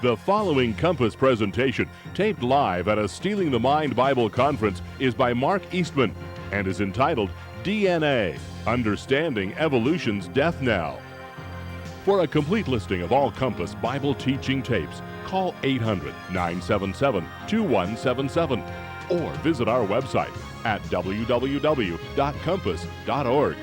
The following Compass presentation, taped live at a Stealing the Mind Bible conference, is by Mark Eastman and is entitled DNA, Understanding Evolution's Death Knell. For a complete listing of all Compass Bible teaching tapes, call 800-977-2177 or visit our website at www.compass.org.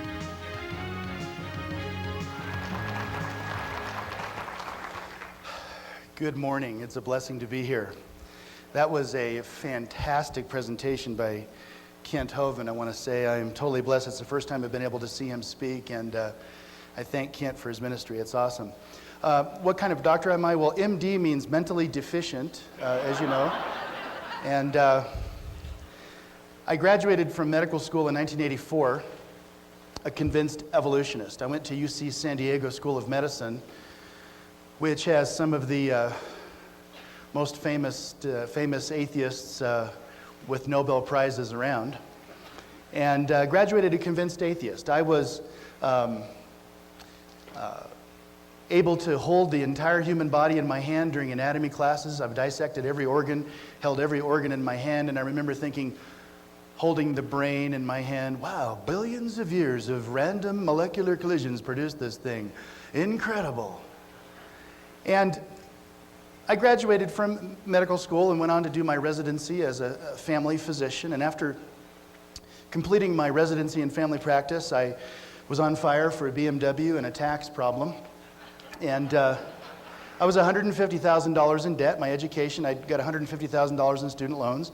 Good morning. It's a blessing to be here. That was a fantastic presentation by Kent Hovind. I want to say I am totally blessed. It's the first time I've been able to see him speak, and I thank Kent for his ministry. It's awesome. What kind of doctor am I? Well, MD means mentally deficient, as you know. And I graduated from medical school in 1984, a convinced evolutionist. I went to UC San Diego School of Medicine, which has some of the most famous atheists with Nobel Prizes around, and graduated a convinced atheist. I was able to hold the entire human body in my hand during anatomy classes. I've dissected every organ, held every organ in my hand, and I remember thinking, holding the brain in my hand, wow, billions of years of random molecular collisions produced this thing. Incredible. And I graduated from medical school and went on to do my residency as a family physician. And after completing my residency in family practice, I was on fire for a BMW and a tax problem. And I was $150,000 in debt. My education, I'd got $150,000 in student loans.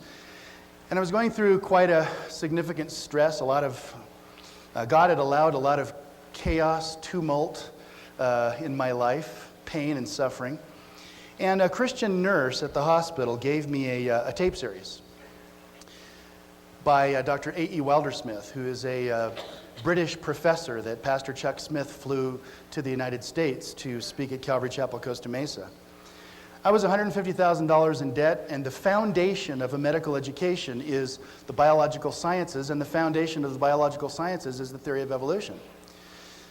And I was going through quite a significant stress. God had allowed a lot of chaos, tumult in my life. Pain and suffering. And a Christian nurse at the hospital gave me a tape series by Dr. A.E. Wildersmith, who is a British professor that Pastor Chuck Smith flew to the United States to speak at Calvary Chapel, Costa Mesa. I was $150,000 in debt, and the foundation of a medical education is the biological sciences, and the foundation of the biological sciences is the theory of evolution.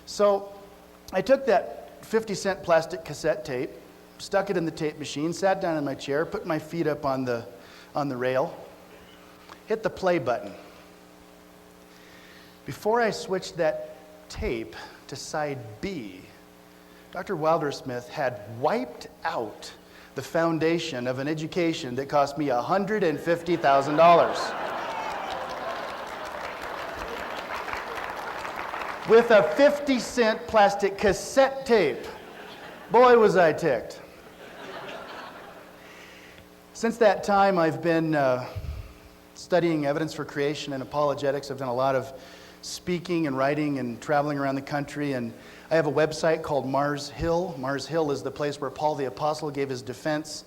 So I took that 50-cent plastic cassette tape, stuck it in the tape machine, sat down in my chair, put my feet up on the rail, hit the play button. Before I switched that tape to side B, Dr. Wildersmith had wiped out the foundation of an education that cost me $150,000. With a 50-cent plastic cassette tape. Boy, was I ticked. Since that time, I've been studying evidence for creation and apologetics. I've done a lot of speaking and writing and traveling around the country, and I have a website called Mars Hill. Mars Hill is the place where Paul the Apostle gave his defense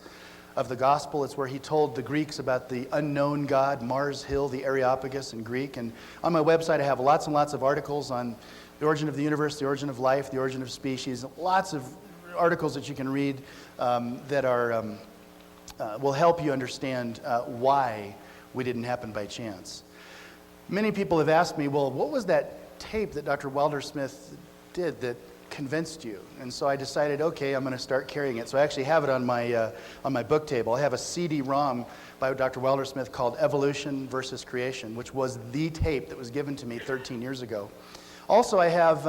of the gospel. It's where he told the Greeks about the unknown God, Mars Hill, the Areopagus in Greek. And on my website, I have lots and lots of articles on the origin of the universe, the origin of life, the origin of species, lots of articles that you can read that are will help you understand why we didn't happen by chance. Many people have asked me, well, what was that tape that Dr. Wildersmith did that convinced you? And so I decided, okay, I'm going to start carrying it. So I actually have it on my book table. I have a CD-ROM by Dr. Wildersmith called Evolution versus Creation, which was the tape that was given to me 13 years ago. Also, I have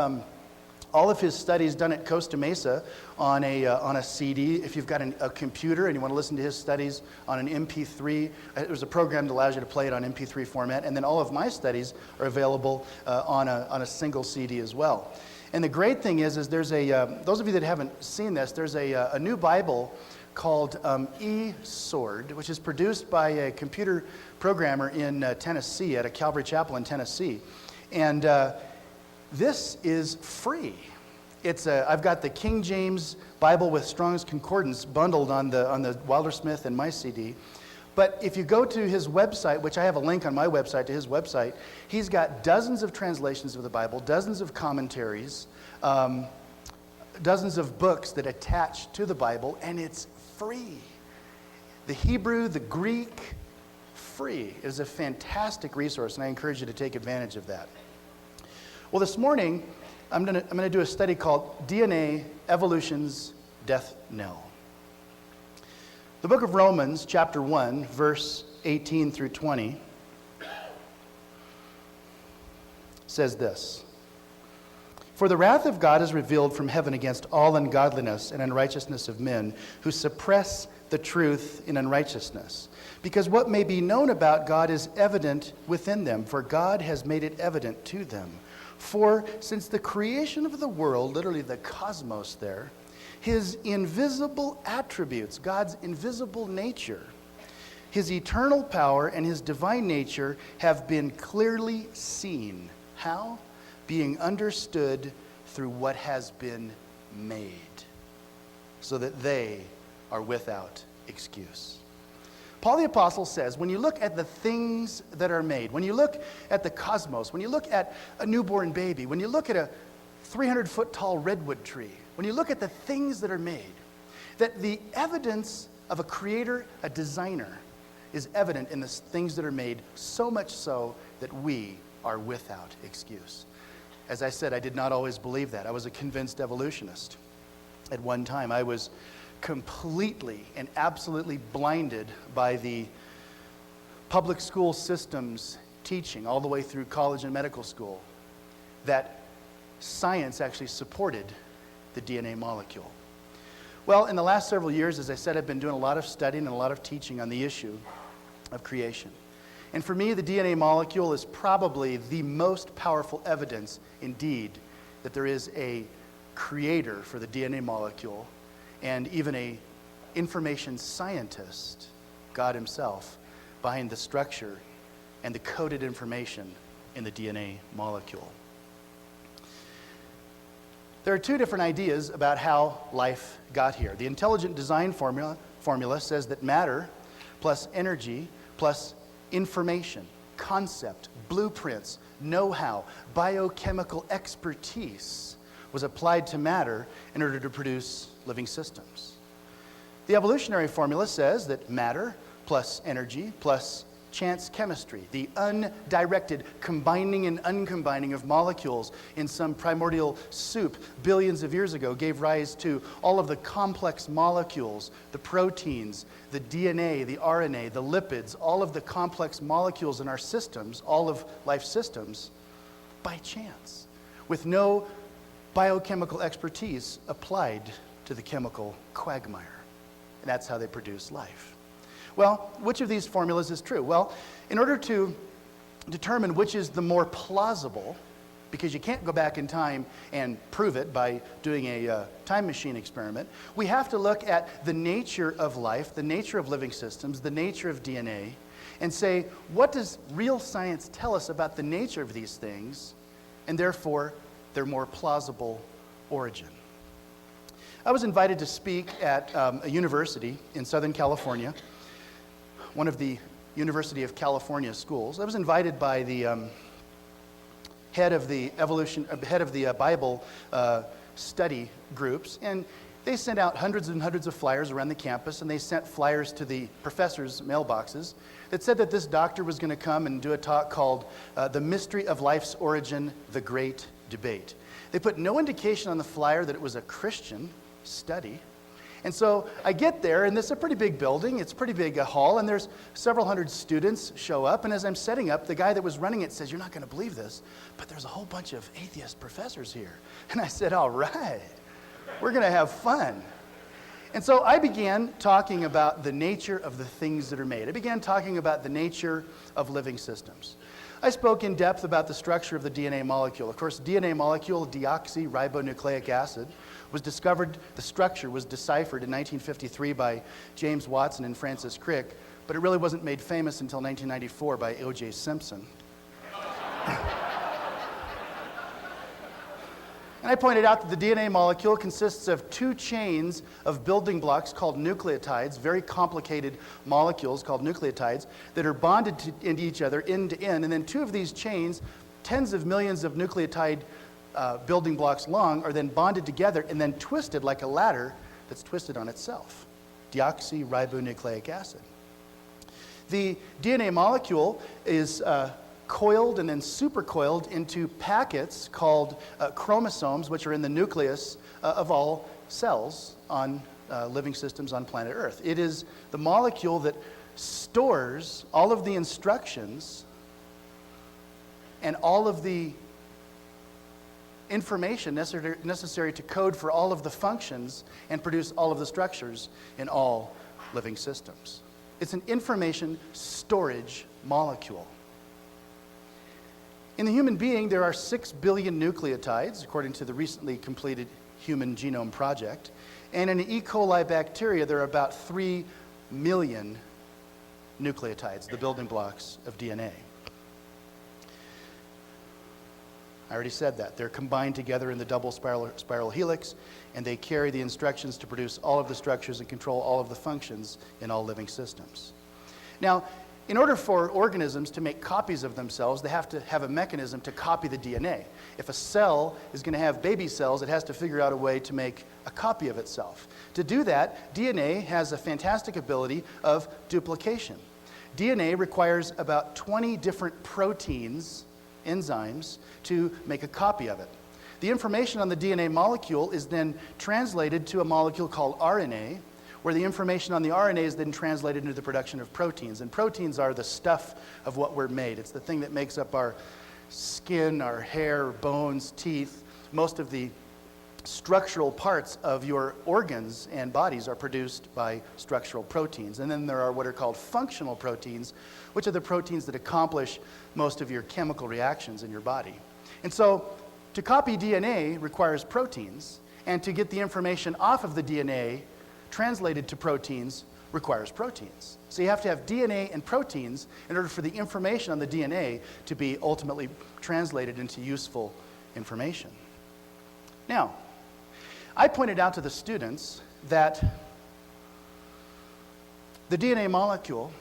all of his studies done at Costa Mesa on a CD. If you've got a computer and you want to listen to his studies on an MP3, there's a program that allows you to play it on MP3 format. And then all of my studies are available on a single CD as well. And the great thing is there's those of you that haven't seen this, there's a new Bible called eSword, which is produced by a computer programmer in Tennessee at a Calvary Chapel in Tennessee. And this is free. I've got the King James Bible with Strong's Concordance bundled on the Wildersmith and my CD. But if you go to his website, which I have a link on my website to his website, he's got dozens of translations of the Bible, dozens of commentaries, dozens of books that attach to the Bible, and it's free. The Hebrew, the Greek, free. It is a fantastic resource, and I encourage you to take advantage of that. Well, this morning, I'm gonna do a study called DNA, Evolution's Death Knell. The book of Romans, chapter 1, verse 18 through 20, says this: "For the wrath of God is revealed from heaven against all ungodliness and unrighteousness of men who suppress the truth in unrighteousness. Because what may be known about God is evident within them, for God has made it evident to them. For since the creation of the world," literally the cosmos there, "his invisible attributes," God's invisible nature, "his eternal power and his divine nature have been clearly seen." How? Being understood through what has been made, so that they are without excuse. Paul the Apostle says, when you look at the things that are made, when you look at the cosmos, when you look at a newborn baby, when you look at a 300-foot tall redwood tree, when you look at the things that are made, that the evidence of a creator, a designer, is evident in the things that are made, so much so that we are without excuse. As I said, I did not always believe that. I was a convinced evolutionist. At one time, I was completely and absolutely blinded by the public school system's teaching all the way through college and medical school that science actually supported the DNA molecule. Well, in the last several years, as I said, I've been doing a lot of studying and a lot of teaching on the issue of creation. And for me, the DNA molecule is probably the most powerful evidence, indeed, that there is a creator for the DNA molecule, and even a information scientist, God himself, behind the structure and the coded information in the DNA molecule. There are two different ideas about how life got here. The intelligent design formula says that matter plus energy plus information, concept, blueprints, know-how, biochemical expertise was applied to matter in order to produce living systems. The evolutionary formula says that matter plus energy plus chance chemistry, the undirected combining and uncombining of molecules in some primordial soup billions of years ago, gave rise to all of the complex molecules, the proteins, the DNA, the RNA, the lipids, all of the complex molecules in our systems, all of life systems, by chance, with no biochemical expertise applied to the chemical quagmire. And that's how they produce life. Well, which of these formulas is true? Well, in order to determine which is the more plausible, because you can't go back in time and prove it by doing a time machine experiment, we have to look at the nature of life, the nature of living systems, the nature of DNA, and say, what does real science tell us about the nature of these things, and therefore their more plausible origin? I was invited to speak at a university in Southern California, one of the University of California schools. I was invited by the head of the Bible study groups, and they sent out hundreds and hundreds of flyers around the campus, and they sent flyers to the professors' mailboxes that said that this doctor was going to come and do a talk called The Mystery of Life's Origin, The Great Debate. They put no indication on the flyer that it was a Christian study. And so I get there, and this is a pretty big building. It's a pretty big hall, and there's several hundred students show up. And as I'm setting up, the guy that was running it says, "You're not going to believe this, but there's a whole bunch of atheist professors here." And I said, "All right, we're going to have fun." And so I began talking about the nature of the things that are made. I began talking about the nature of living systems. I spoke in depth about the structure of the DNA molecule. Of course, DNA molecule, deoxyribonucleic acid, was discovered, the structure was deciphered in 1953 by James Watson and Francis Crick, but it really wasn't made famous until 1994 by O.J. Simpson. And I pointed out that the DNA molecule consists of two chains of building blocks called nucleotides, very complicated molecules called nucleotides, that are bonded into each other end to end. And then two of these chains, tens of millions of nucleotide building blocks long, are then bonded together and then twisted like a ladder that's twisted on itself. Deoxyribonucleic acid. The DNA molecule is coiled and then supercoiled into packets called chromosomes, which are in the nucleus of all cells on living systems on planet Earth. It is the molecule that stores all of the instructions and all of the information necessary to code for all of the functions and produce all of the structures in all living systems. It's an information storage molecule. In the human being, there are 6 billion nucleotides, according to the recently completed Human Genome Project. And in an E. coli bacteria, there are about 3 million nucleotides, the building blocks of DNA. I already said that. They're combined together in the double spiral helix, and they carry the instructions to produce all of the structures and control all of the functions in all living systems. Now, in order for organisms to make copies of themselves, they have to have a mechanism to copy the DNA. If a cell is going to have baby cells, it has to figure out a way to make a copy of itself. To do that, DNA has a fantastic ability of duplication. DNA requires about 20 different proteins, enzymes, to make a copy of it. The information on the DNA molecule is then translated to a molecule called RNA, where the information on the RNA is then translated into the production of proteins. And proteins are the stuff of what we're made. It's the thing that makes up our skin, our hair, bones, teeth. Most of the structural parts of your organs and bodies are produced by structural proteins. And then there are what are called functional proteins, which are the proteins that accomplish most of your chemical reactions in your body. And so to copy DNA requires proteins, and to get the information off of the DNA translated to proteins requires proteins. So you have to have DNA and proteins in order for the information on the DNA to be ultimately translated into useful information. Now, I pointed out to the students that the DNA molecule,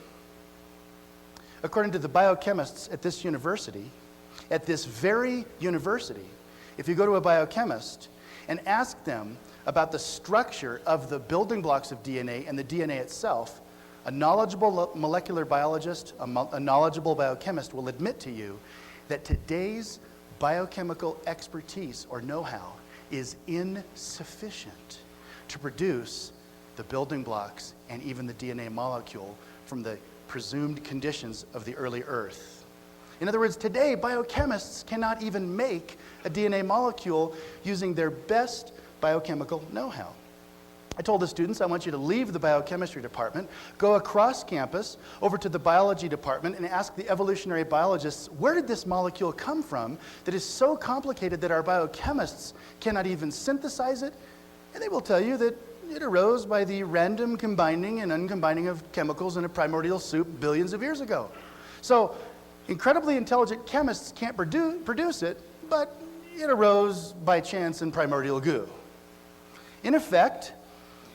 according to the biochemists at this university, at this very university, if you go to a biochemist and ask them about the structure of the building blocks of DNA and the DNA itself, a knowledgeable molecular biologist, a knowledgeable biochemist will admit to you that today's biochemical expertise or know-how is insufficient to produce the building blocks and even the DNA molecule from the presumed conditions of the early Earth. In other words, today, biochemists cannot even make a DNA molecule using their best biochemical know-how. I told the students, I want you to leave the biochemistry department, go across campus over to the biology department and ask the evolutionary biologists, where did this molecule come from that is so complicated that our biochemists cannot even synthesize it? And they will tell you that it arose by the random combining and uncombining of chemicals in a primordial soup billions of years ago. So incredibly intelligent chemists can't produce it, but it arose by chance in primordial goo. In effect,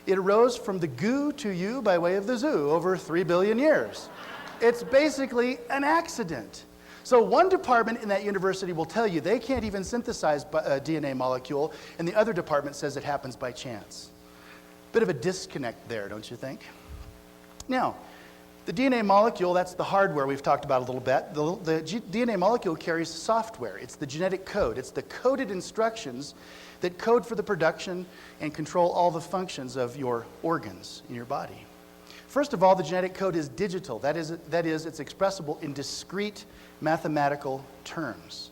it arose from the goo to you by way of the zoo over 3 billion years. It's basically an accident. So one department in that university will tell you they can't even synthesize a DNA molecule, and the other department says it happens by chance. Bit of a disconnect there, don't you think? Now, the DNA molecule, that's the hardware we've talked about a little bit. The DNA molecule carries software. It's the genetic code. It's the coded instructions that code for the production and control all the functions of your organs in your body. First of all, the genetic code is digital. That is, it's expressible in discrete mathematical terms.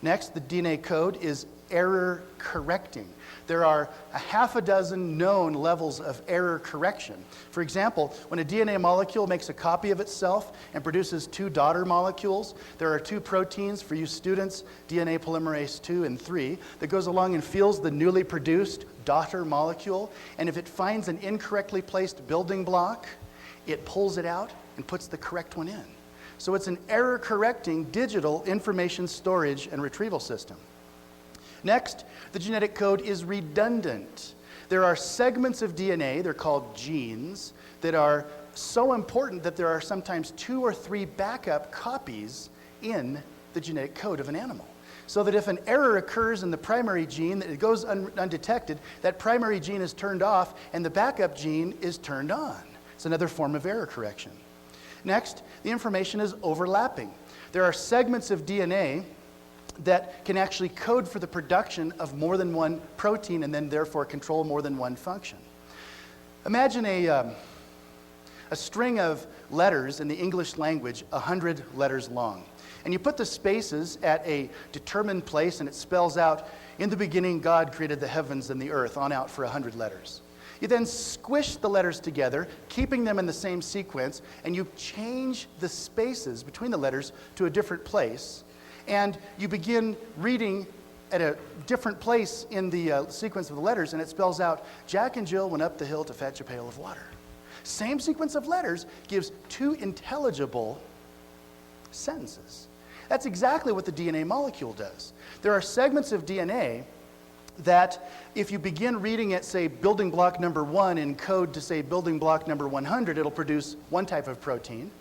Next, the DNA code is error correcting. There are a half a dozen known levels of error correction. For example, when a DNA molecule makes a copy of itself and produces 2 daughter molecules, there are 2 proteins for you students, DNA polymerase 2 and 3, that goes along and feels the newly produced daughter molecule, and if it finds an incorrectly placed building block, it pulls it out and puts the correct one in. So it's an error-correcting digital information storage and retrieval system. Next, the genetic code is redundant. There are segments of DNA, they're called genes, that are so important that there are sometimes 2 or 3 backup copies in the genetic code of an animal. So that if an error occurs in the primary gene, that it goes undetected, that primary gene is turned off and the backup gene is turned on. It's another form of error correction. Next, the information is overlapping. There are segments of DNA that can actually code for the production of more than one protein and then therefore control more than one function. Imagine a string of letters in the English language, 100 letters long. And you put the spaces at a determined place, and it spells out, "In the beginning, God created the heavens and the earth," on out for 100 letters. You then squish the letters together, keeping them in the same sequence, and you change the spaces between the letters to a different place. And you begin reading at a different place in the sequence of the letters, and it spells out, "Jack and Jill went up the hill to fetch a pail of water." Same sequence of letters gives two intelligible sentences. That's exactly what the DNA molecule does. There are segments of DNA that if you begin reading at, say, building block number 1 in code to, say, building block number 100, it'll produce one type of protein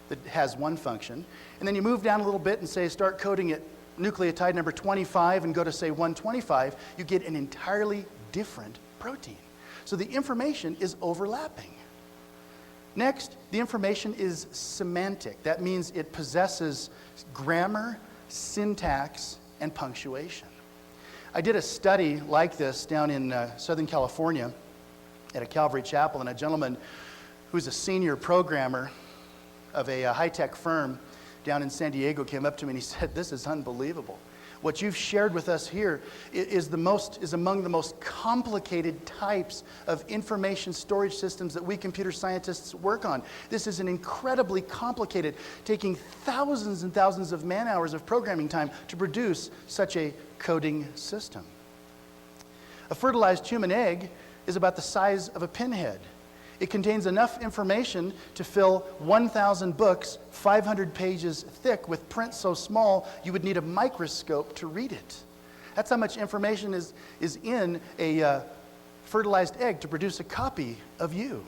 that has one function. And then you move down a little bit and, say, start coding at nucleotide number 25 and go to, say, 125, you get an entirely different protein. So the information is overlapping. Next, the information is semantic. That means it possesses grammar, syntax, and punctuation. I did a study like this down in Southern California at a Calvary Chapel, and a gentleman who's a senior programmer of a high-tech firm down in San Diego came up to me and he said, "This is unbelievable. What you've shared with us here is among the most complicated types of information storage systems that we computer scientists work on. This is an incredibly complicated, taking thousands and thousands of man-hours of programming time to produce such a coding system." A fertilized human egg is about the size of a pinhead. It contains enough information to fill 1,000 books, 500 pages thick, with print so small you would need a microscope to read it. That's how much information is in a fertilized egg to produce a copy of you.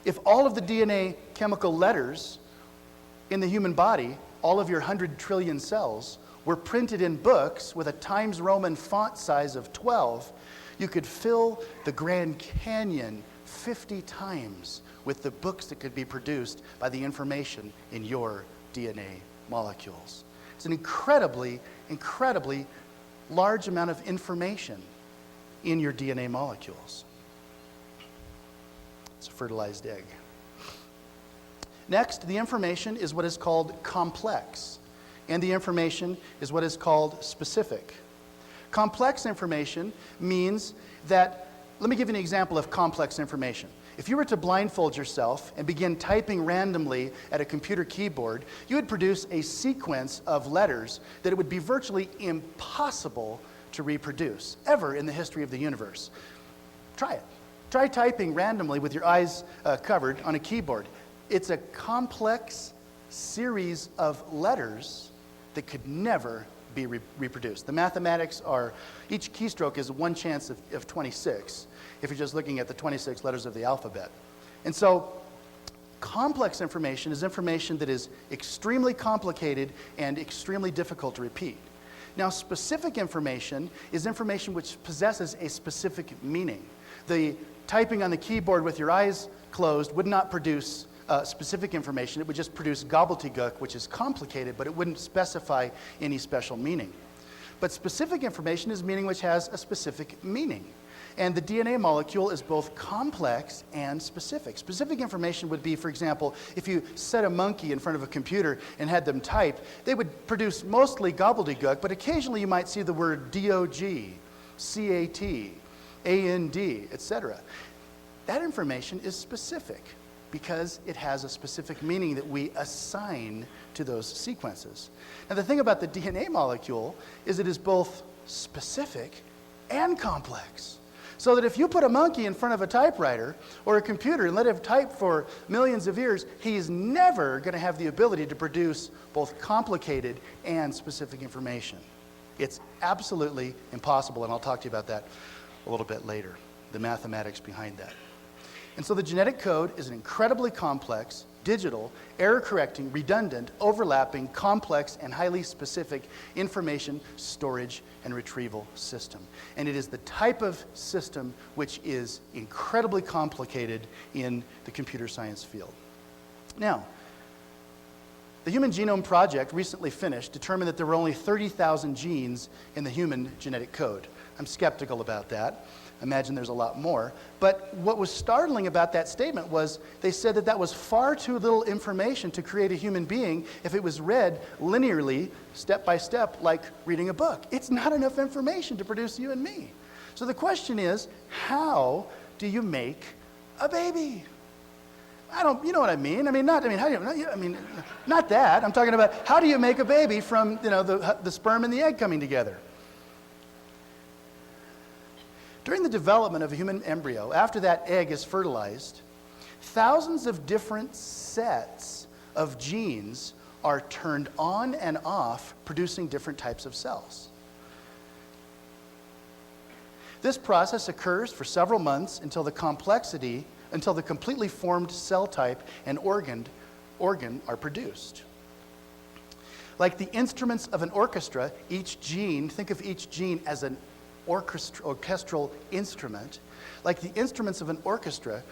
If all of the DNA chemical letters in the human body, all of your 100 trillion cells, were printed in books with a Times Roman font size of 12, you could fill the Grand Canyon 50 times with the books that could be produced by the information in your DNA molecules. It's an incredibly, incredibly large amount of information in your DNA molecules. It's a fertilized egg. Next, the information is what is called complex, and the information is what is called specific. Complex information means that, let me give you an example of complex information. If you were to blindfold yourself and begin typing randomly at a computer keyboard, you would produce a sequence of letters that it would be virtually impossible to reproduce, ever in the history of the universe. Try it. Try typing randomly with your eyes covered on a keyboard. It's a complex series of letters that could never be reproduced. The mathematics are, each keystroke is one chance of 26, if you're just looking at the 26 letters of the alphabet. And so, complex information is information that is extremely complicated and extremely difficult to repeat. Now, specific information is information which possesses a specific meaning. The typing on the keyboard with your eyes closed would not produce specific information. It would just produce gobbledygook, which is complicated, but it wouldn't specify any special meaning. But specific information is meaning which has a specific meaning. And the DNA molecule is both complex and specific. Specific information would be, for example, if you set a monkey in front of a computer and had them type, they would produce mostly gobbledygook, but occasionally you might see the word DOG, CAT, AND, etc. That information is specific because it has a specific meaning that we assign to those sequences. Now, the thing about the DNA molecule is it is both specific and complex. So that if you put a monkey in front of a typewriter or a computer and let him type for millions of years, he's never going to have the ability to produce both complicated and specific information. It's absolutely impossible, and I'll talk to you about that a little bit later, the mathematics behind that. And so the genetic code is an incredibly complex, digital, error-correcting, redundant, overlapping, complex, and highly specific information storage and retrieval system. And it is the type of system which is incredibly complicated in the computer science field. Now, The Human Genome Project, recently finished, determined that there were only 30,000 genes in the human genetic code. I'm skeptical about that. I imagine there's a lot more. But what was startling about that statement was they said that that was far too little information to create a human being if it was read linearly, step by step, like reading a book. It's not enough information to produce you and me. So the question is, how do you make a baby? You know what I mean? Not that. I'm talking about how do you make a baby from, the sperm and the egg coming together. During the development of a human embryo, after that egg is fertilized, thousands of different sets of genes are turned on and off, producing different types of cells. This process occurs for several months until the completely formed cell type and organ are produced. Like the instruments of an orchestra, think of each gene as an orchestral instrument. Like the instruments of an orchestra,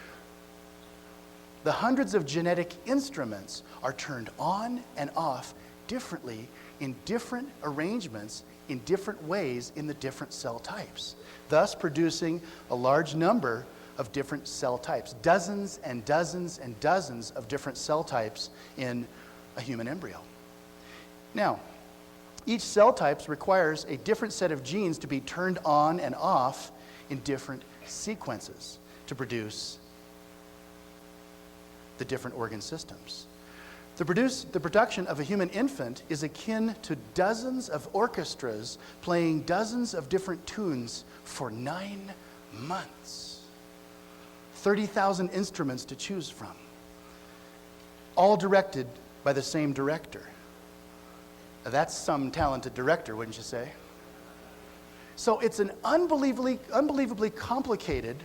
the hundreds of genetic instruments are turned on and off differently in different arrangements in different ways in the different cell types, thus producing a large number of different cell types, dozens and dozens and dozens of different cell types in a human embryo. Now, each cell type requires a different set of genes to be turned on and off in different sequences to produce the different organ systems. The production of a human infant is akin to dozens of orchestras playing dozens of different tunes for 9 months. 30,000 instruments to choose from, all directed by the same director. Now, that's some talented director, wouldn't you say? So it's an unbelievably complicated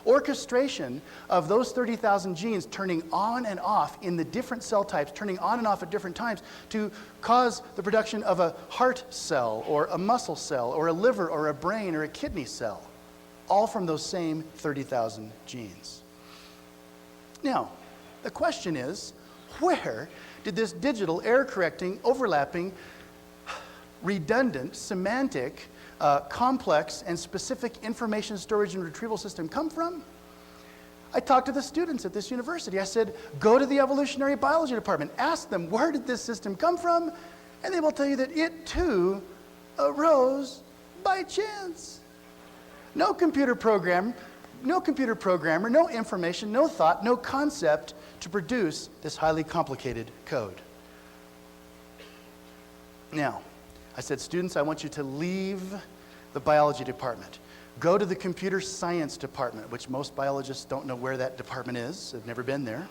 orchestration of those 30,000 genes turning on and off in the different cell types, turning on and off at different times to cause the production of a heart cell or a muscle cell or a liver or a brain or a kidney cell, all from those same 30,000 genes. Now, the question is, where did this digital, error-correcting, overlapping, redundant, semantic, complex, and specific information storage and retrieval system come from? I talked to the students at this university. I said, go to the evolutionary biology department. Ask them, where did this system come from? And they will tell you that it, too, arose by chance. No computer programmer, no information, no thought, no concept to produce this highly complicated code. Now, I said, students, I want you to leave the biology department. Go to the computer science department, which most biologists don't know where that department is. They've never been there.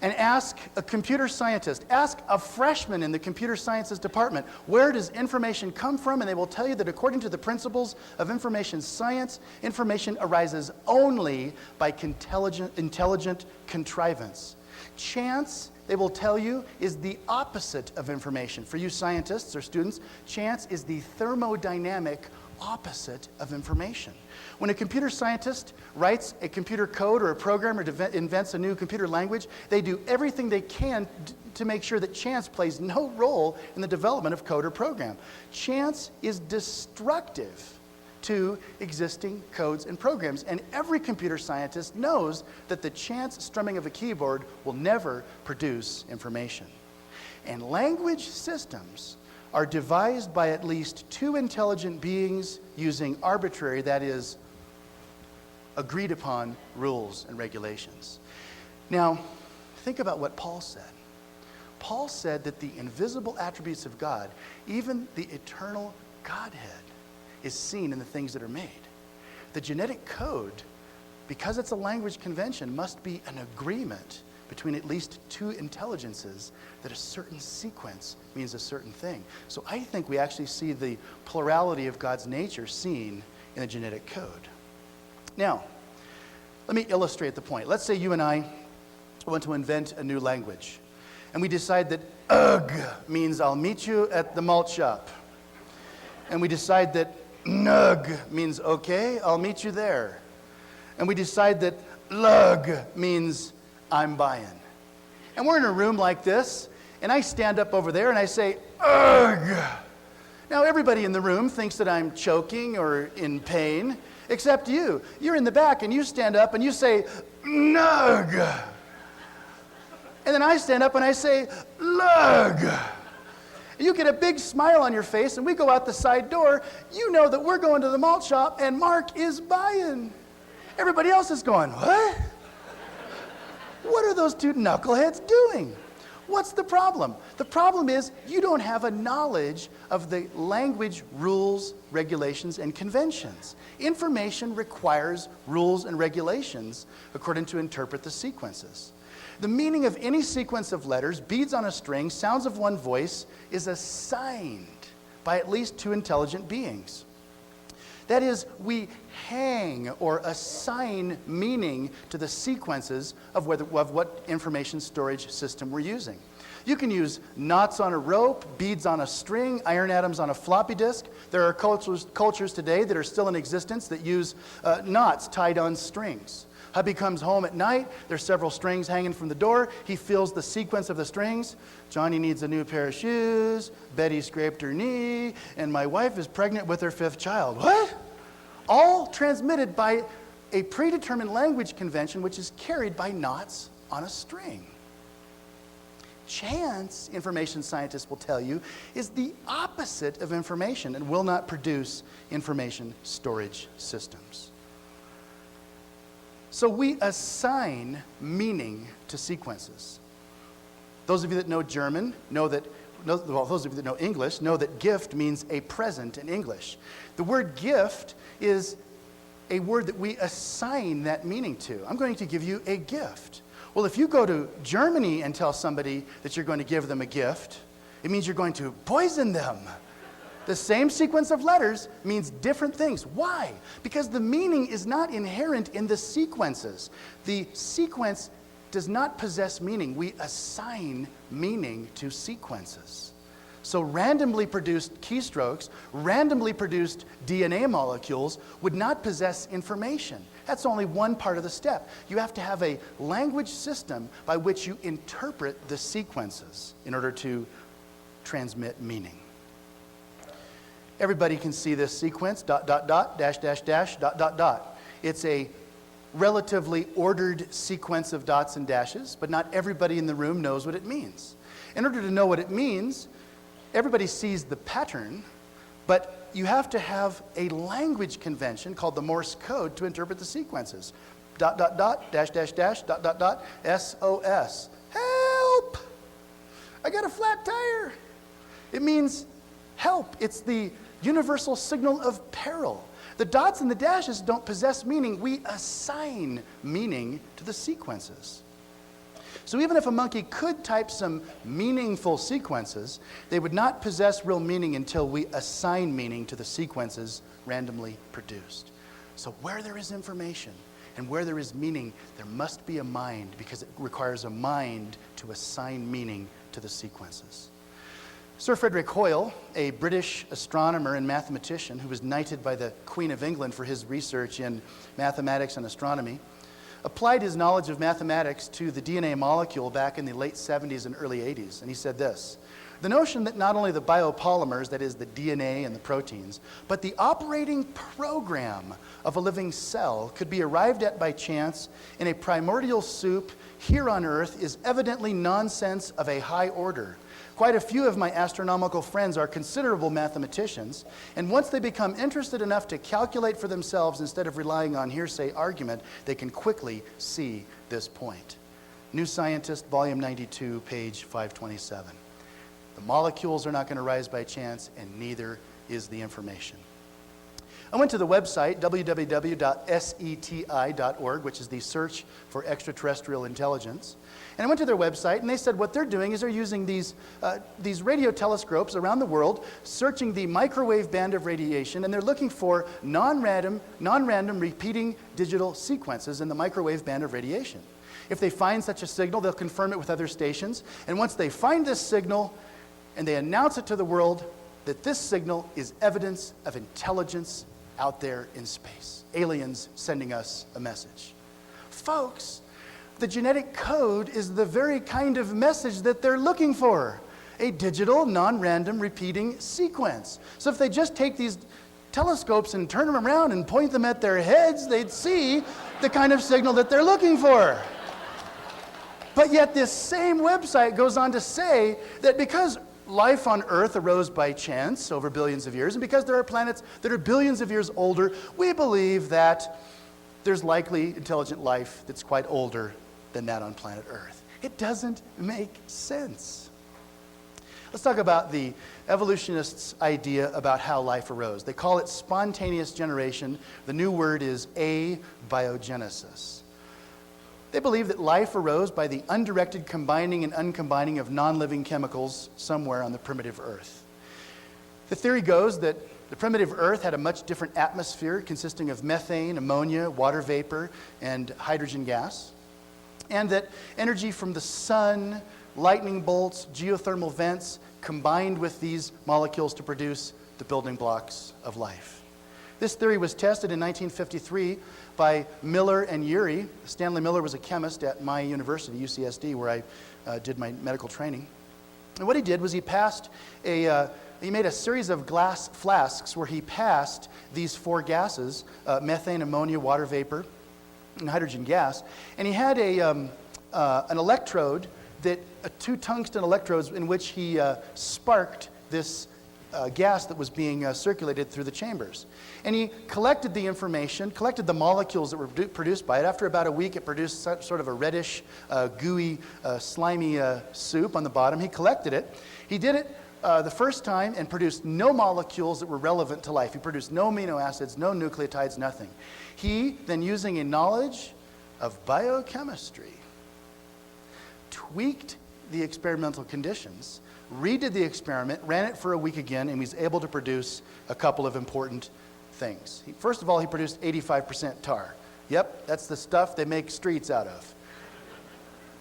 And ask a computer scientist, ask a freshman in the computer sciences department, where does information come from? And they will tell you that according to the principles of information science, information arises only by intelligent contrivance. Chance, they will tell you, is the opposite of information. For you scientists or students, chance is the thermodynamic opposite of information. When a computer scientist writes a computer code or a program or invents a new computer language, they do everything they can to make sure that chance plays no role in the development of code or program. Chance is destructive to existing codes and programs, and every computer scientist knows that the chance strumming of a keyboard will never produce information. And language systems are devised by at least two intelligent beings using arbitrary, that is, agreed upon rules and regulations. Now, think about what Paul said. Paul said that the invisible attributes of God, even the eternal Godhead, is seen in the things that are made. The genetic code, because it's a language convention, must be an agreement between at least two intelligences that a certain sequence means a certain thing. So I think we actually see the plurality of God's nature seen in the genetic code. Now, let me illustrate the point. Let's say you and I want to invent a new language, and we decide that ugh means I'll meet you at the malt shop. And we decide that nug means okay, I'll meet you there. And we decide that lug means I'm buying. And we're in a room like this, and I stand up over there and I say, ugh. Now everybody in the room thinks that I'm choking or in pain, except you. You're in the back and you stand up and you say, nug. And then I stand up and I say, lug. You get a big smile on your face and we go out the side door. You know that we're going to the malt shop and Mark is buying. Everybody else is going, what? What are those two knuckleheads doing? What's the problem? The problem is you don't have a knowledge of the language, rules, regulations, and conventions. Information requires rules and regulations according to interpret the sequences. The meaning of any sequence of letters, beads on a string, sounds of one voice, is assigned by at least two intelligent beings. That is, we hang or assign meaning to the sequences of what information storage system we're using. You can use knots on a rope, beads on a string, iron atoms on a floppy disk. There are cultures today that are still in existence that use knots tied on strings. Hubby comes home at night, there's several strings hanging from the door, he feels the sequence of the strings. Johnny needs a new pair of shoes, Betty scraped her knee, and my wife is pregnant with her 5th child. What? All transmitted by a predetermined language convention which is carried by knots on a string. Chance, information scientists will tell you, is the opposite of information and will not produce information storage systems. So we assign meaning to sequences. Those of you that know German know that, those of you that know English know that gift means a present in English. The word gift is a word that we assign that meaning to. I'm going to give you a gift. Well, if you go to Germany and tell somebody that you're going to give them a gift, it means you're going to poison them. The same sequence of letters means different things. Why? Because the meaning is not inherent in the sequences. The sequence does not possess meaning. We assign meaning to sequences. So randomly produced keystrokes, randomly produced DNA molecules would not possess information. That's only one part of the step. You have to have a language system by which you interpret the sequences in order to transmit meaning. Everybody can see this sequence, ... .. It's a relatively ordered sequence of dots and dashes, but not everybody in the room knows what it means. In order to know what it means, everybody sees the pattern, but you have to have a language convention called the Morse code to interpret the sequences. ... SOS. Help! I got a flat tire. It means help. It's the universal signal of peril. The dots and the dashes don't possess meaning. We assign meaning to the sequences. So even if a monkey could type some meaningful sequences, they would not possess real meaning until we assign meaning to the sequences randomly produced. So where there is information and where there is meaning, there must be a mind, because it requires a mind to assign meaning to the sequences. Sir Frederick Hoyle, a British astronomer and mathematician who was knighted by the Queen of England for his research in mathematics and astronomy, applied his knowledge of mathematics to the DNA molecule back in the late 70s and early 80s. And he said this: the notion that not only the biopolymers, that is the DNA and the proteins, but the operating program of a living cell could be arrived at by chance in a primordial soup here on Earth is evidently nonsense of a high order. Quite a few of my astronomical friends are considerable mathematicians, and once they become interested enough to calculate for themselves instead of relying on hearsay argument, they can quickly see this point. New Scientist, volume 92, page 527. The molecules are not going to rise by chance, and neither is the information. I went to the website, www.seti.org, which is the Search for Extraterrestrial Intelligence. And I went to their website, and they said what they're doing is they're using these radio telescopes around the world, searching the microwave band of radiation, and they're looking for non-random repeating digital sequences in the microwave band of radiation. If they find such a signal, they'll confirm it with other stations. And once they find this signal, and they announce it to the world, that this signal is evidence of intelligence out there in space. Aliens sending us a message. Folks, the genetic code is the very kind of message that they're looking for. A digital, non-random, repeating sequence. So if they just take these telescopes and turn them around and point them at their heads, they'd see the kind of signal that they're looking for. But yet this same website goes on to say that because life on Earth arose by chance over billions of years, and because there are planets that are billions of years older, we believe that there's likely intelligent life that's quite older than that on planet Earth. It doesn't make sense. Let's talk about the evolutionists' idea about how life arose. They call it spontaneous generation. The new word is abiogenesis. They believe that life arose by the undirected combining and uncombining of non-living chemicals somewhere on the primitive Earth. The theory goes that the primitive Earth had a much different atmosphere consisting of methane, ammonia, water vapor, and hydrogen gas, and that energy from the sun, lightning bolts, geothermal vents combined with these molecules to produce the building blocks of life. This theory was tested in 1953 by Miller and Urey. Stanley Miller was a chemist at my university, UCSD, where I did my medical training. And what he did was he made a series of glass flasks where he passed these four gases, methane, ammonia, water vapor, and hydrogen gas. And he had an electrode, two tungsten electrodes in which he sparked this gas that was being circulated through the chambers. And he collected the information, collected the molecules that were produced by it. After about a week, it produced sort of a reddish, gooey, slimy soup on the bottom. He collected it. He did it the first time and produced no molecules that were relevant to life. He produced no amino acids, no nucleotides, nothing. He, then using a knowledge of biochemistry, tweaked the experimental conditions, redid the experiment, ran it for a week again, and was able to produce a couple of important things. First of all, he produced 85% tar. Yep, that's the stuff they make streets out of.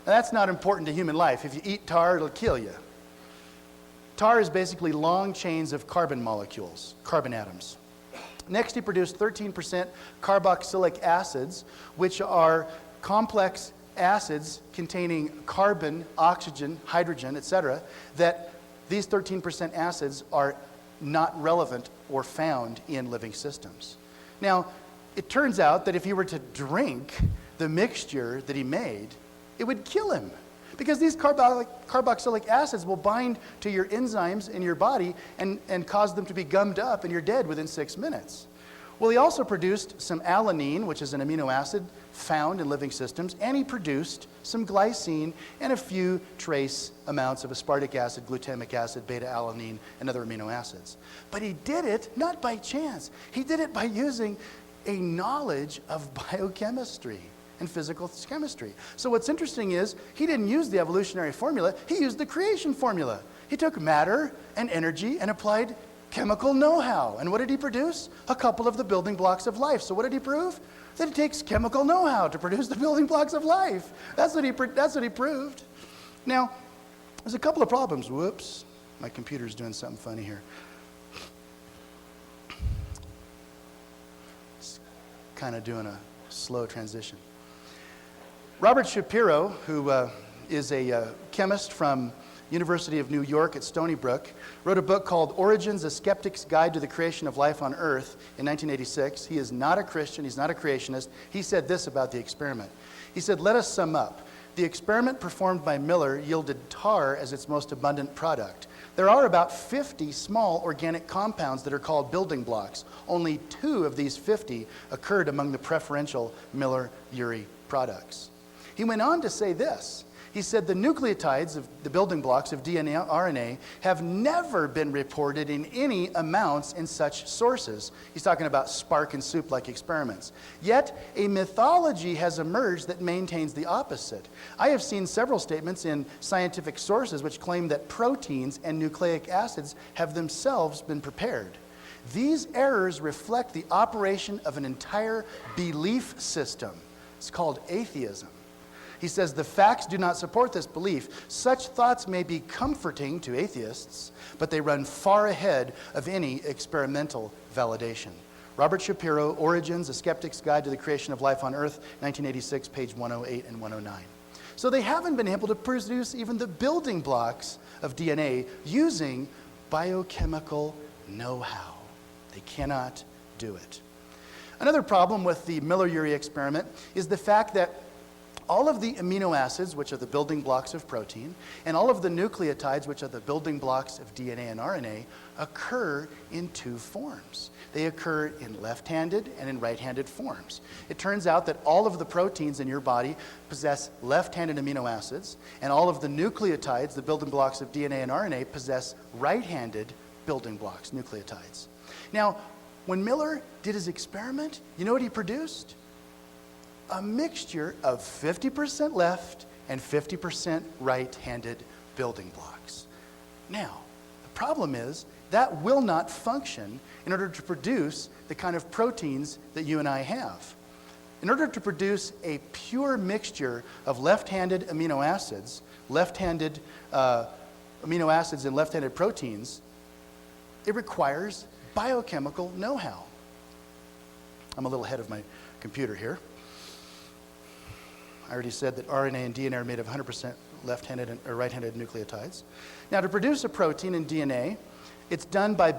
And that's not important to human life. If you eat tar, it'll kill you. Tar is basically long chains of carbon molecules, carbon atoms. Next, he produced 13% carboxylic acids, which are complex acids containing carbon, oxygen, hydrogen, etc., that these 13% acids are not relevant or found in living systems. Now, it turns out that if he were to drink the mixture that he made, it would kill him, because these carboxylic acids will bind to your enzymes in your body and cause them to be gummed up, and you're dead within 6 minutes. Well, he also produced some alanine, which is an amino acid found in living systems, and he produced some glycine and a few trace amounts of aspartic acid, glutamic acid, beta-alanine, and other amino acids. But he did it not by chance. He did it by using a knowledge of biochemistry and physical chemistry. So what's interesting is he didn't use the evolutionary formula, he used the creation formula. He took matter and energy and applied chemical know-how. And what did he produce? A couple of the building blocks of life. So what did he prove? That it takes chemical know-how to produce the building blocks of life. That's what he proved. Now, there's a couple of problems. Whoops, my computer's doing something funny here. It's kind of doing a slow transition. Robert Shapiro, who is a chemist from University of New York at Stony Brook, wrote a book called Origins, A Skeptic's Guide to the Creation of Life on Earth in 1986. He is not a Christian. He's not a creationist. He said this about the experiment. He said, let us sum up. The experiment performed by Miller yielded tar as its most abundant product. There are about 50 small organic compounds that are called building blocks. Only 2 of these 50 occurred among the preferential Miller-Urey products. He went on to say this. He said the nucleotides of the building blocks of DNA and RNA have never been reported in any amounts in such sources. He's talking about spark and soup-like experiments. Yet, a mythology has emerged that maintains the opposite. I have seen several statements in scientific sources which claim that proteins and nucleic acids have themselves been prepared. These errors reflect the operation of an entire belief system. It's called atheism. He says the facts do not support this belief. Such thoughts may be comforting to atheists, but they run far ahead of any experimental validation. Robert Shapiro, Origins, A Skeptic's Guide to the Creation of Life on Earth, 1986, page 108 and 109. So they haven't been able to produce even the building blocks of DNA using biochemical know-how. They cannot do it. Another problem with the Miller-Urey experiment is the fact that all of the amino acids, which are the building blocks of protein, and all of the nucleotides, which are the building blocks of DNA and RNA, occur in two forms. They occur in left-handed and in right-handed forms. It turns out that all of the proteins in your body possess left-handed amino acids, and all of the nucleotides, the building blocks of DNA and RNA, possess right-handed building blocks, nucleotides. Now, when Miller did his experiment, you know what he produced? A mixture of 50% left and 50% right-handed building blocks. Now, the problem is that will not function in order to produce the kind of proteins that you and I have. In order to produce a pure mixture of left-handed amino acids, left-handed amino acids and left-handed proteins, it requires biochemical know-how. I'm a little ahead of my computer here. I already said that RNA and DNA are made of 100% left-handed or right-handed nucleotides. Now, to produce a protein in DNA, it's done by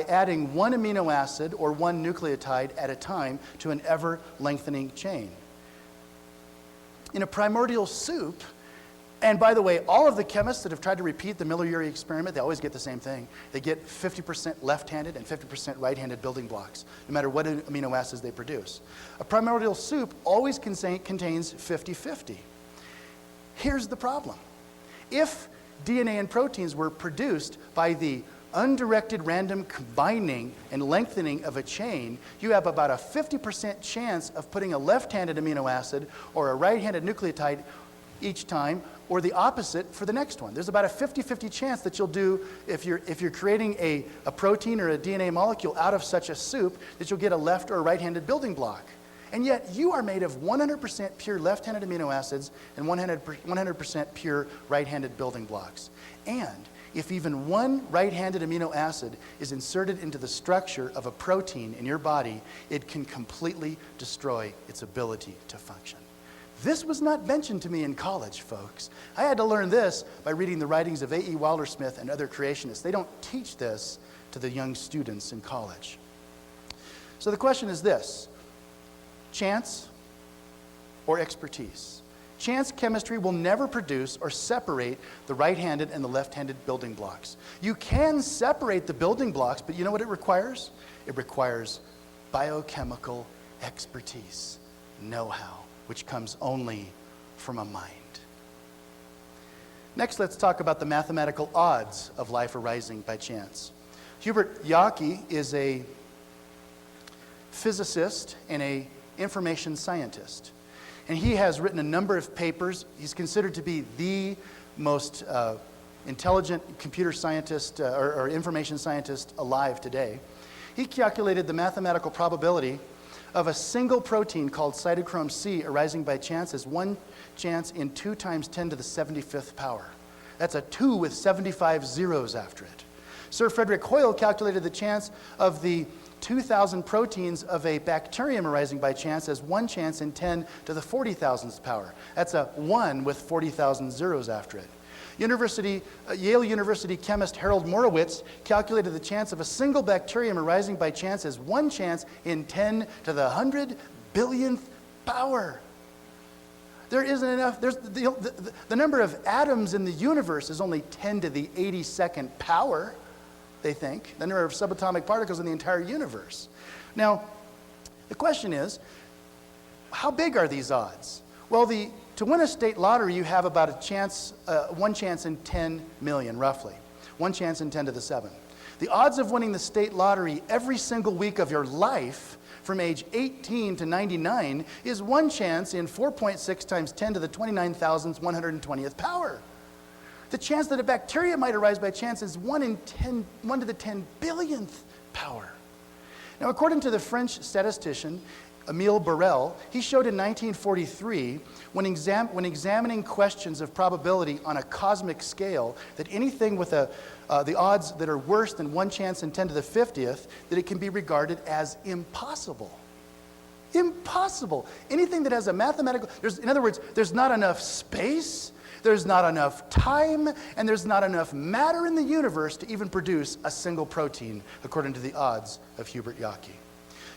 adding one amino acid or one nucleotide at a time to an ever-lengthening chain. In a primordial soup, and by the way, all of the chemists that have tried to repeat the Miller-Urey experiment, they always get the same thing. They get 50% left-handed and 50% right-handed building blocks, no matter what amino acids they produce. A primordial soup always contains 50-50. Here's the problem. If DNA and proteins were produced by the undirected random combining and lengthening of a chain, you have about a 50% chance of putting a left-handed amino acid or a right-handed nucleotide each time, or the opposite for the next one. There's about a 50-50 chance that you'll do, if you're creating a protein or a DNA molecule out of such a soup, that you'll get a left or a right-handed building block. And yet you are made of 100% pure left-handed amino acids and 100% pure right-handed building blocks. And if even one right-handed amino acid is inserted into the structure of a protein in your body, it can completely destroy its ability to function. This was not mentioned to me in college, folks. I had to learn this by reading the writings of A.E. Wilder-Smith and other creationists. They don't teach this to the young students in college. So the question is this: chance or expertise? Chance chemistry will never produce or separate the right-handed and the left-handed building blocks. You can separate the building blocks, but you know what it requires? It requires biochemical expertise, know-how, which comes only from a mind. Next, let's talk about the mathematical odds of life arising by chance. Hubert Yockey is a physicist and an information scientist. And he has written a number of papers. He's considered to be the most intelligent computer scientist or information scientist alive today. He calculated the mathematical probability of a single protein called cytochrome C arising by chance as 1 chance in 2 times 10 to the 75th power. That's a 2 with 75 zeros after it. Sir Frederick Hoyle calculated the chance of the 2,000 proteins of a bacterium arising by chance as 1 chance in 10 to the 40,000th power. That's a 1 with 40,000 zeros after it. Yale University chemist Harold Morowitz calculated the chance of a single bacterium arising by chance as 1 chance in 10 to the 100 billionth power. There isn't enough. The number of atoms in the universe is only 10 to the 82nd power, they think. The number of subatomic particles in the entire universe. Now, the question is, how big are these odds? Well, to win a state lottery, you have about a chance, 1 chance in 10 million, roughly. 1 chance in 10 to the 7. The odds of winning the state lottery every single week of your life from age 18 to 99 is 1 chance in 4.6 times 10 to the 29,120th power. The chance that a bacteria might arise by chance is 1 to the 10 billionth power. Now, according to the French statistician Emil Borel, he showed in 1943, when examining questions of probability on a cosmic scale, that anything with the odds that are worse than 1 chance in 10 to the 50th, that it can be regarded as impossible. Impossible. Anything that has a mathematical, in other words, there's not enough space, there's not enough time, and there's not enough matter in the universe to even produce a single protein, according to the odds of Hubert Yockey.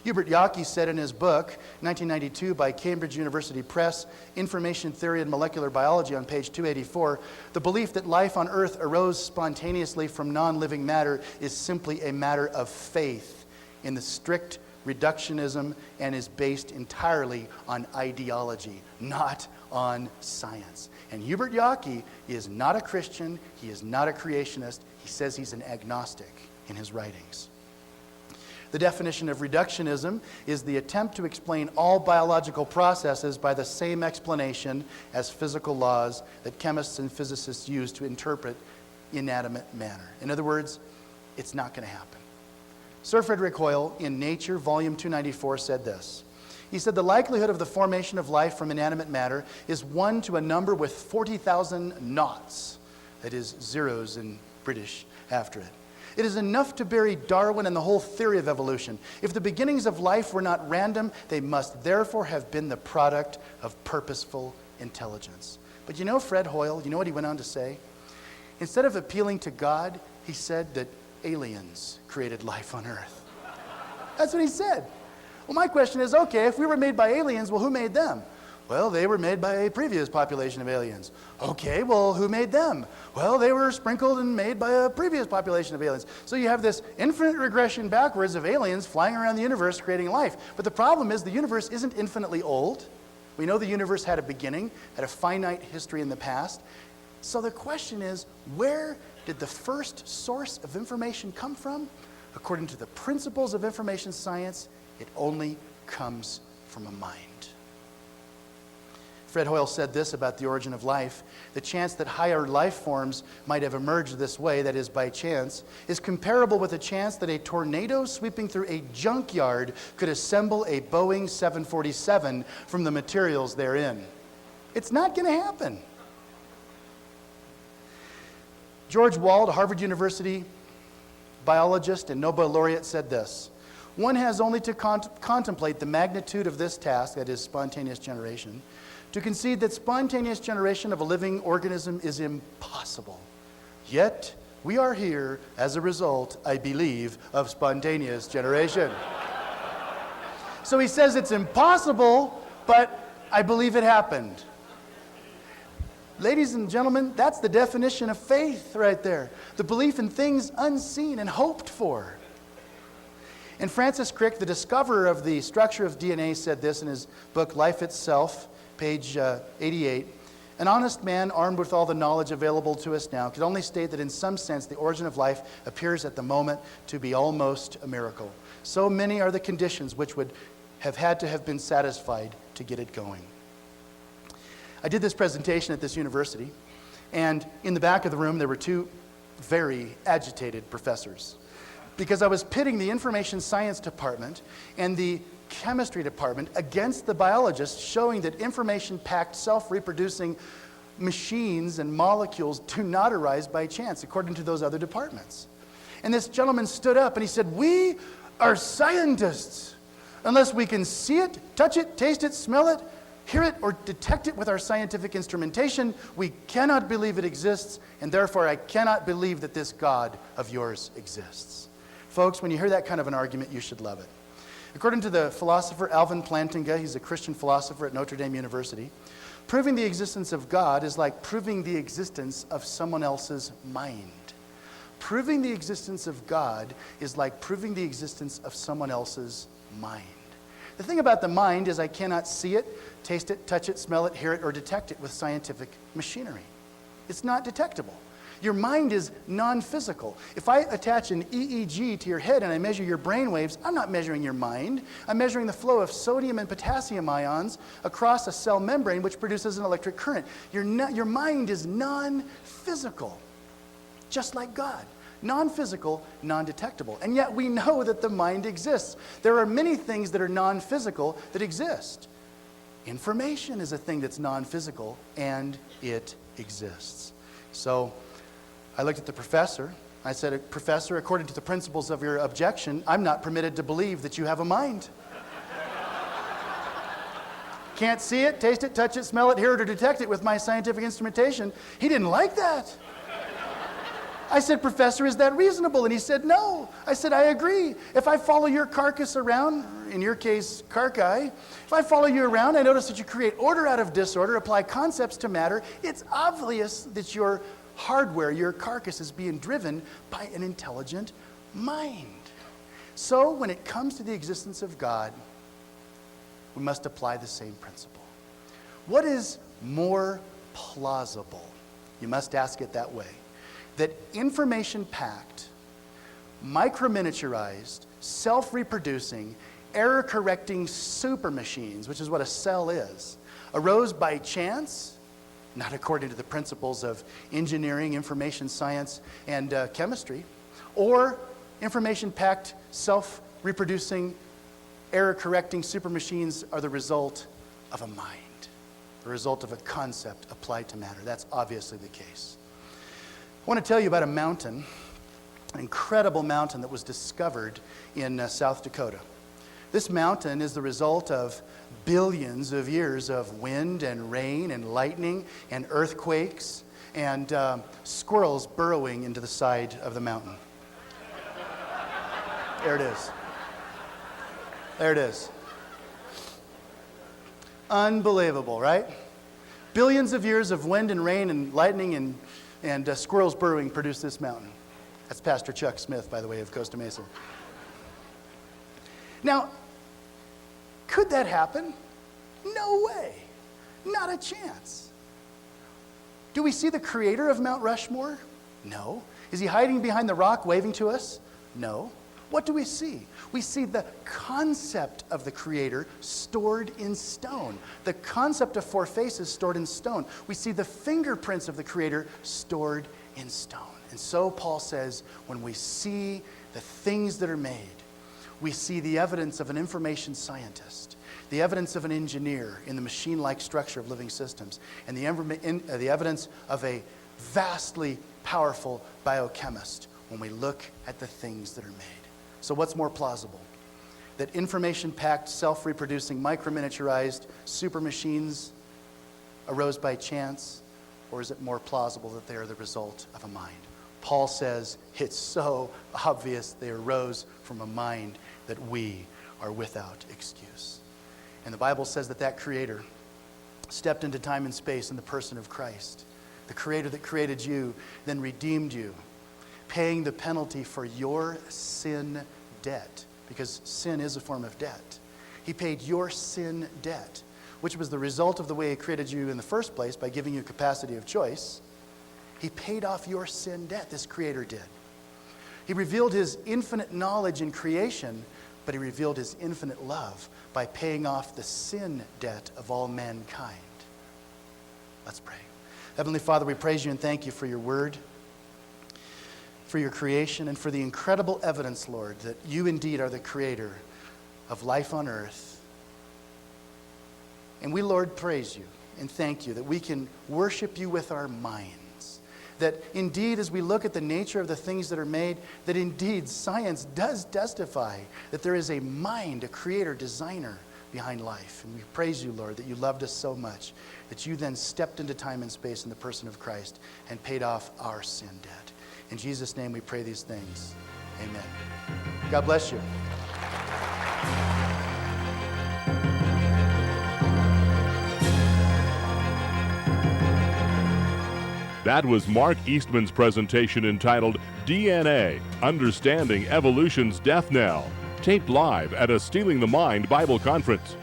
Hubert Yockey said in his book, 1992 by Cambridge University Press, Information Theory and Molecular Biology, on page 284, the belief that life on Earth arose spontaneously from non-living matter is simply a matter of faith in the strict reductionism and is based entirely on ideology, not on science. And Hubert Yockey is not a Christian, he is not a creationist, he says he's an agnostic in his writings. The definition of reductionism is the attempt to explain all biological processes by the same explanation as physical laws that chemists and physicists use to interpret inanimate matter. In other words, it's not going to happen. Sir Frederick Hoyle, in Nature, volume 294, said this. He said, the likelihood of the formation of life from inanimate matter is 1 to a number with 40,000 noughts, that is, zeros in British after it. It is enough to bury Darwin and the whole theory of evolution. If the beginnings of life were not random, they must therefore have been the product of purposeful intelligence. But you know Fred Hoyle, you know what he went on to say? Instead of appealing to God, he said that aliens created life on Earth. That's what he said. Well, my question is, okay, if we were made by aliens, well, who made them? Well, they were made by a previous population of aliens. Okay, well, who made them? Well, they were sprinkled and made by a previous population of aliens. So you have this infinite regression backwards of aliens flying around the universe creating life. But the problem is the universe isn't infinitely old. We know the universe had a beginning, had a finite history in the past. So the question is, where did the first source of information come from? According to the principles of information science, it only comes from a mind. Fred Hoyle said this about the origin of life. The chance that higher life forms might have emerged this way, that is by chance, is comparable with the chance that a tornado sweeping through a junkyard could assemble a Boeing 747 from the materials therein. It's not going to happen. George Wald, a Harvard University biologist and Nobel laureate, said this. One has only to contemplate the magnitude of this task, that is spontaneous generation, to concede that spontaneous generation of a living organism is impossible. Yet, we are here as a result, I believe, of spontaneous generation. So he says it's impossible, but I believe it happened. Ladies and gentlemen, that's the definition of faith right there. The belief in things unseen and hoped for. And Francis Crick, the discoverer of the structure of DNA, said this in his book, Life Itself, page 88. An honest man, armed with all the knowledge available to us now, could only state that in some sense the origin of life appears at the moment to be almost a miracle. So many are the conditions which would have had to have been satisfied to get it going. I did this presentation at this university, and in the back of the room there were two very agitated professors, because I was pitting the information science department and the chemistry department against the biologists, showing that information-packed, self-reproducing machines and molecules do not arise by chance, according to those other departments. And this gentleman stood up and he said, "We are scientists. Unless we can see it, touch it, taste it, smell it, hear it, or detect it with our scientific instrumentation, we cannot believe it exists, and therefore I cannot believe that this God of yours exists." Folks, when you hear that kind of an argument, you should love it. According to the philosopher Alvin Plantinga, he's a Christian philosopher at Notre Dame University, proving the existence of God is like proving the existence of someone else's mind. Proving the existence of God is like proving the existence of someone else's mind. The thing about the mind is I cannot see it, taste it, touch it, smell it, hear it, or detect it with scientific machinery. It's not detectable. Your mind is non-physical. If I attach an EEG to your head and I measure your brain waves, I'm not measuring your mind. I'm measuring the flow of sodium and potassium ions across a cell membrane, which produces an electric current. Your mind is non-physical, just like God. Non-physical, non-detectable. And yet we know that the mind exists. There are many things that are non-physical that exist. Information is a thing that's non-physical, and it exists. So I looked at the professor. I said, Professor, according to the principles of your objection, I'm not permitted to believe that you have a mind. Can't see it, taste it, touch it, smell it, hear it, or detect it with my scientific instrumentation. He didn't like that. I said, Professor, is that reasonable? And he said, no. I said, I agree. If I follow your carcass around, in your case, carcae, if I follow you around, I notice that you create order out of disorder, apply concepts to matter. It's obvious that your hardware, your carcass, is being driven by an intelligent mind. So when it comes to the existence of God, we must apply the same principle. What is more plausible? You must ask it that way. That information-packed, micro-miniaturized, self-reproducing, error-correcting super machines, which is what a cell is, arose by chance, not according to the principles of engineering, information science, and chemistry, or information-packed, self-reproducing, error-correcting super machines are the result of a mind, the result of a concept applied to matter. That's obviously the case. I want to tell you about a mountain, an incredible mountain that was discovered in South Dakota. This mountain is the result of billions of years of wind and rain and lightning and earthquakes and squirrels burrowing into the side of the mountain. There it is. There it is. Unbelievable, right? Billions of years of wind and rain and lightning and squirrels burrowing produced this mountain. That's Pastor Chuck Smith, by the way, of Costa Mesa. Now, could that happen? No way. Not a chance. Do we see the creator of Mount Rushmore? No. Is he hiding behind the rock waving to us? No. What do we see? We see the concept of the Creator stored in stone. The concept of four faces stored in stone. We see the fingerprints of the Creator stored in stone. And so Paul says, when we see the things that are made, we see the evidence of an information scientist, the evidence of an engineer in the machine-like structure of living systems, and the evidence of a vastly powerful biochemist when we look at the things that are made. So what's more plausible? That information-packed, self-reproducing, micro-miniaturized super machines arose by chance? Or is it more plausible that they are the result of a mind? Paul says it's so obvious they arose from a mind that we are without excuse. And the Bible says that that Creator stepped into time and space in the person of Christ. The Creator that created you, then redeemed you, paying the penalty for your sin debt, because sin is a form of debt. He paid your sin debt, which was the result of the way He created you in the first place by giving you capacity of choice. He paid off your sin debt, this Creator did. He revealed His infinite knowledge in creation, but He revealed His infinite love by paying off the sin debt of all mankind. Let's pray. Heavenly Father, we praise You and thank You for Your word, for Your creation, and for the incredible evidence, Lord, that You indeed are the Creator of life on earth. And we, Lord, praise You and thank You that we can worship You with our minds. That indeed, as we look at the nature of the things that are made, that indeed science does testify that there is a mind, a creator, designer behind life. And we praise You, Lord, that You loved us so much, that You then stepped into time and space in the person of Christ and paid off our sin debt. In Jesus' name we pray these things. Amen. God bless you. That was Mark Eastman's presentation entitled DNA, Understanding Evolution's Death Knell, taped live at a Stealing the Mind Bible Conference.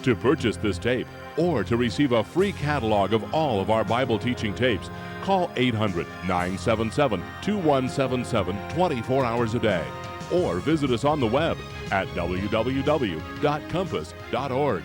To purchase this tape or to receive a free catalog of all of our Bible teaching tapes, call 800-977-2177 24 hours a day, or visit us on the web at www.compass.org.